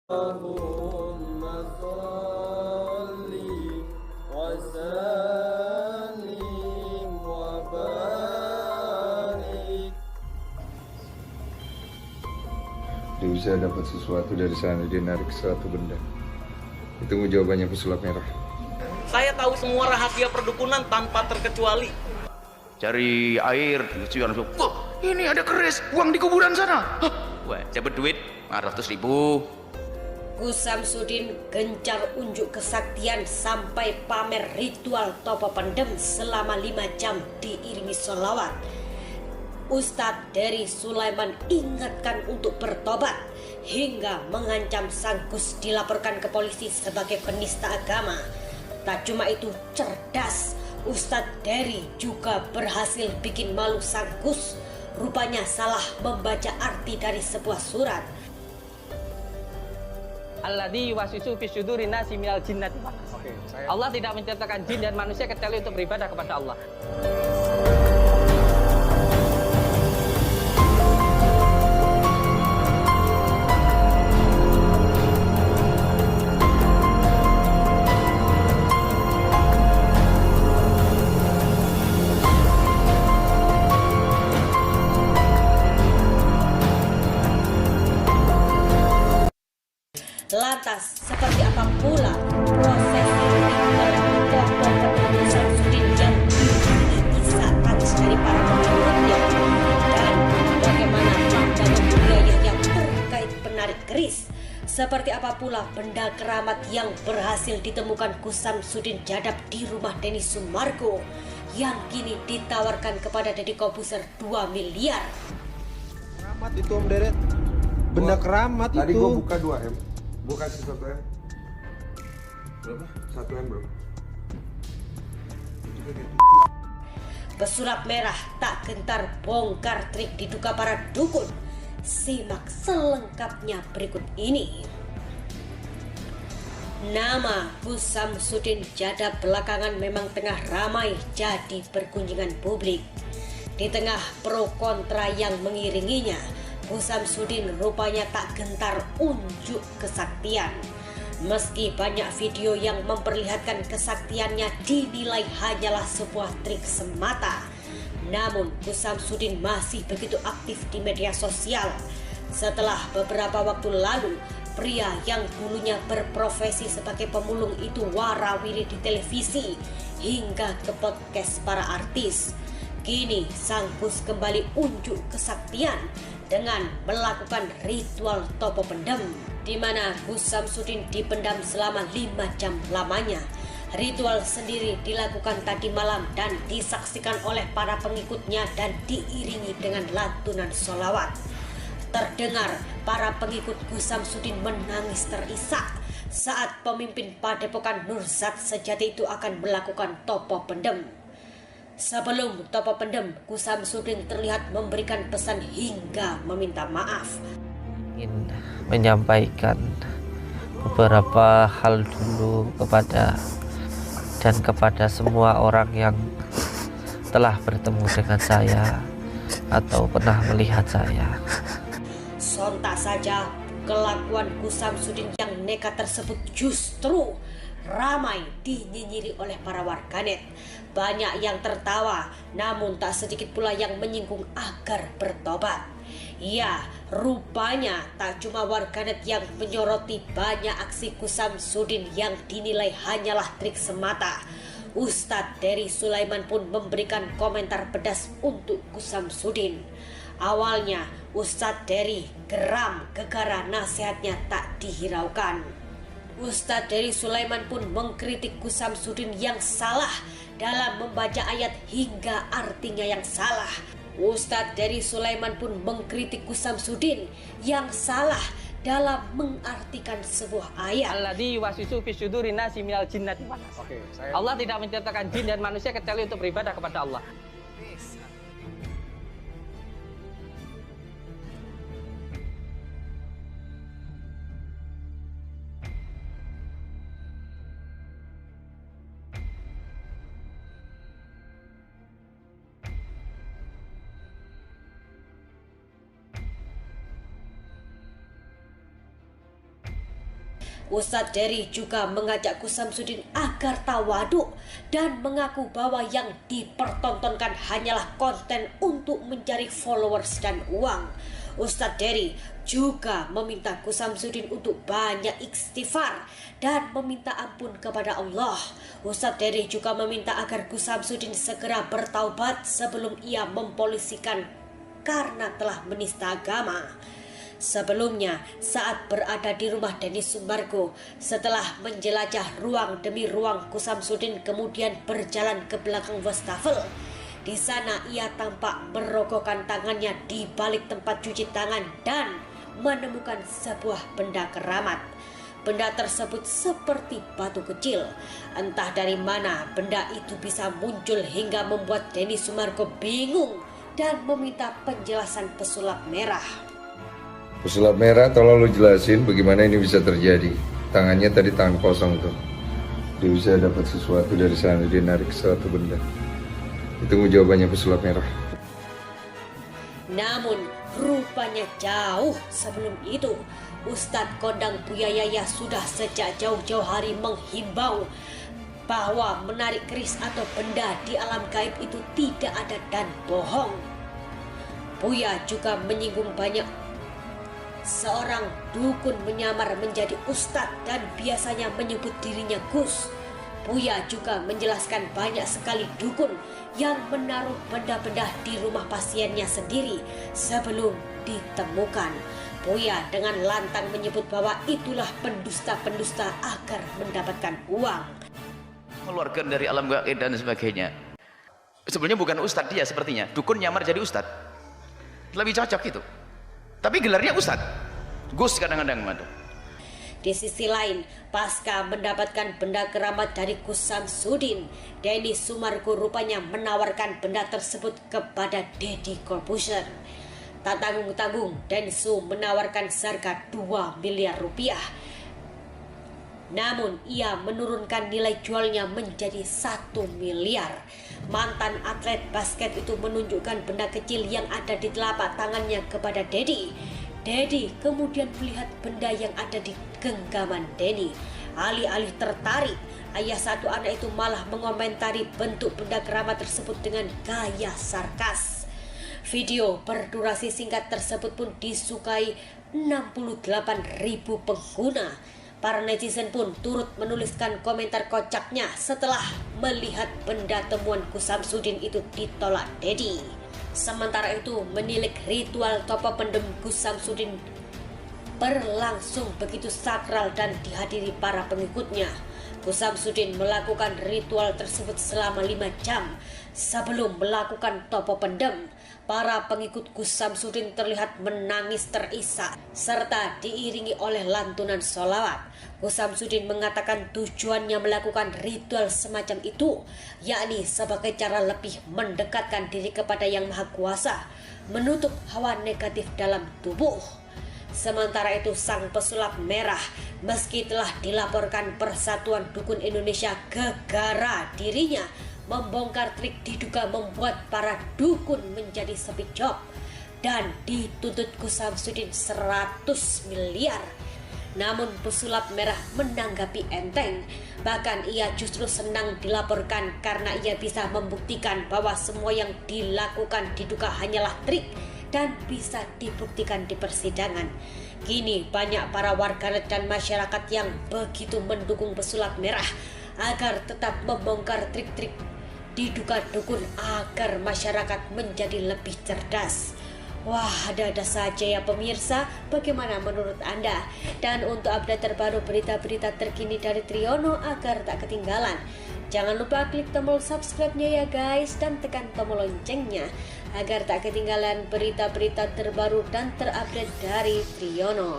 اللهم صل وسلم وبارك. Dia bisa dapat sesuatu dari sana, dia narik suatu benda. Itu jawabannya pesulap merah. Saya tahu semua rahasia perdukunan tanpa terkecuali. Cari air, wah ini ada keris, uang di kuburan sana. Wah, dapat duit 400.000. Gus Samsudin gencar unjuk kesaktian sampai pamer ritual topo pendem selama 5 jam diiringi sholawat. Ustadz dari Sulaiman ingatkan untuk bertobat hingga mengancam sang Gus dilaporkan ke polisi sebagai penista agama. Tak cuma itu, cerdas, Ustadz Dery juga berhasil bikin malu sang Gus. Rupanya salah membaca arti dari sebuah surat. Alladzi yuwaswisu fi syudurin nasi minal jinnati wan nas. Allah tidak menciptakan jin dan manusia kecuali untuk beribadah kepada Allah. Lantas, seperti apa pula proses tokoh Gus Samsudin yang diiringi isak tangis dari para pengikutnya, dan bagaimana pandangan budaya yang terkait penarik keris? Seperti apa pula benda keramat yang berhasil ditemukan Gus Samsudin Jadab di rumah Denny Sumargo yang kini ditawarkan kepada Deddy Corbuzier 2 miliar? Keramat itu Om Deret, benda keramat Tadi itu. gua buka 2M, gua kasih 1M. Berapa? 1M bro. Pesulap merah tak gentar bongkar trik diduga para dukun. Simak selengkapnya berikut ini. Nama Gus Samsudin Jadab belakangan memang tengah ramai jadi pergunjingan publik. Di tengah pro kontra yang mengiringinya, Gus Samsudin rupanya tak gentar unjuk kesaktian. Meski banyak video yang memperlihatkan kesaktiannya dinilai hanyalah sebuah trik semata, namun Gus Samsudin masih begitu aktif di media sosial. Setelah beberapa waktu lalu, pria yang dulunya berprofesi sebagai pemulung itu warawiri di televisi hingga ke podcast para artis. Kini sang Gus kembali unjuk kesaktian dengan melakukan ritual topo pendem, di mana Gus Samsudin dipendam selama 5 jam lamanya. Ritual sendiri dilakukan tadi malam dan disaksikan oleh para pengikutnya dan diiringi dengan lantunan sholawat. Terdengar para pengikut Gus Samsudin menangis terisak saat pemimpin Padepokan Nurzat Sejati itu akan melakukan topo pendem. Sebelum topo pendem, Gus Samsudin terlihat memberikan pesan hingga meminta maaf. Ingin menyampaikan beberapa hal dulu kepada semua orang yang telah bertemu dengan saya atau pernah melihat saya. Sontak saja kelakuan Gus Samsudin yang nekat tersebut justru ramai dinyinyiri oleh para warganet. Banyak yang tertawa, namun tak sedikit pula yang menyinggung agar bertobat. Ya, rupanya tak cuma warganet yang menyoroti banyak aksi Gus Samsudin yang dinilai hanyalah trik semata. Ustadz dari Sulaiman pun memberikan komentar pedas untuk Gus Samsudin. Awalnya Ustadz Dery geram gegara nasihatnya tak dihiraukan. Ustadz dari Sulaiman pun mengkritik Gus Samsudin yang salah dalam membaca ayat hingga artinya yang salah. Ustadz dari Sulaiman pun mengkritik Gus Samsudin yang salah dalam mengartikan sebuah ayat. Alladzi yuwaswisu fi syudurin nasi minal jinnati wan nas. Allah tidak menciptakan jin dan manusia kecuali untuk beribadah kepada Allah. Ustadz Dery juga mengajak Gus Samsudin agar tawaduk dan mengaku bahwa yang dipertontonkan hanyalah konten untuk mencari followers dan uang. Ustadz Dery juga meminta Gus Samsudin untuk banyak istighfar dan meminta ampun kepada Allah. Ustadz Dery juga meminta agar Gus Samsudin segera bertaubat sebelum ia mempolisikan karena telah menista agama. Sebelumnya, saat berada di rumah Denny Sumargo, setelah menjelajah ruang demi ruang, Gus Samsudin kemudian berjalan ke belakang wastafel. Di sana ia tampak merogokkan tangannya di balik tempat cuci tangan dan menemukan sebuah benda keramat. Benda tersebut seperti batu kecil. Entah dari mana benda itu bisa muncul hingga membuat Denny Sumargo bingung dan meminta penjelasan pesulap merah. Pesulap merah, tolong lu jelasin bagaimana ini bisa terjadi. Tangannya tadi tangan kosong tuh. Dia bisa dapat sesuatu dari sana, dia narik suatu benda. Itu jawabannya pesulap merah. Namun rupanya jauh sebelum itu, Ustadz Kondang Buya Yahya sudah sejak jauh-jauh hari menghimbau bahwa menarik keris atau benda di alam gaib itu tidak ada dan bohong. Buya juga menyinggung banyak seorang dukun menyamar menjadi ustadz dan biasanya menyebut dirinya Gus. Buya juga menjelaskan banyak sekali dukun yang menaruh benda-benda di rumah pasiennya sendiri sebelum ditemukan. Buya dengan lantang menyebut bahwa itulah pendusta-pendusta agar mendapatkan uang. Keluarga dari alam gaib dan sebagainya. Sebenarnya bukan ustadz dia sepertinya. Dukun nyamar jadi ustadz. Lebih cocok itu. Tapi gelarnya ustadz. Gus kadang-kadang madu. Di sisi lain, pasca mendapatkan benda keramat dari Gus Samsudin, Denny Sumargo rupanya menawarkan benda tersebut kepada Deddy Corbuzier. Tak tanggung-tanggung, Denny Su menawarkan seharga 2 miliar rupiah. Namun ia menurunkan nilai jualnya menjadi 1 miliar. Mantan atlet basket itu menunjukkan benda kecil yang ada di telapak tangannya kepada Deddy. Deddy kemudian melihat benda yang ada di genggaman Denny. Alih-alih tertarik, ayah satu anak itu malah mengomentari bentuk benda keramat tersebut dengan gaya sarkas. Video berdurasi singkat tersebut pun disukai 68.000 pengguna. Para netizen pun turut menuliskan komentar kocaknya setelah melihat benda temuan Gus Samsudin itu ditolak Deddy. Sementara itu, menilik ritual topo pendem Gus Samsudin berlangsung begitu sakral dan dihadiri para pengikutnya. Gus Samsudin melakukan ritual tersebut selama 5 jam sebelum melakukan topo pendem. Para pengikut Gus Samsudin terlihat menangis terisak serta diiringi oleh lantunan sholawat. Gus Samsudin mengatakan tujuannya melakukan ritual semacam itu yakni sebagai cara lebih mendekatkan diri kepada Yang Maha Kuasa, menutup hawa negatif dalam tubuh. Sementara itu sang pesulap merah meski telah dilaporkan Persatuan Dukun Indonesia gegara dirinya membongkar trik diduga membuat para dukun menjadi sepi job dan dituntut Gus Samsudin 100 miliar. Namun pesulap merah menanggapi enteng. Bahkan ia justru senang dilaporkan karena ia bisa membuktikan bahwa semua yang dilakukan diduga hanyalah trik dan bisa dibuktikan di persidangan. Kini banyak para warganet dan masyarakat yang begitu mendukung pesulap merah agar tetap membongkar trik-trik diduga dukun agar masyarakat menjadi lebih cerdas. Wah, ada-ada saja ya pemirsa, bagaimana menurut Anda? Dan untuk update terbaru berita-berita terkini dari Triyono agar tak ketinggalan, jangan lupa klik tombol subscribe-nya ya guys, dan tekan tombol loncengnya agar tak ketinggalan berita-berita terbaru dan terupdate dari Triyono.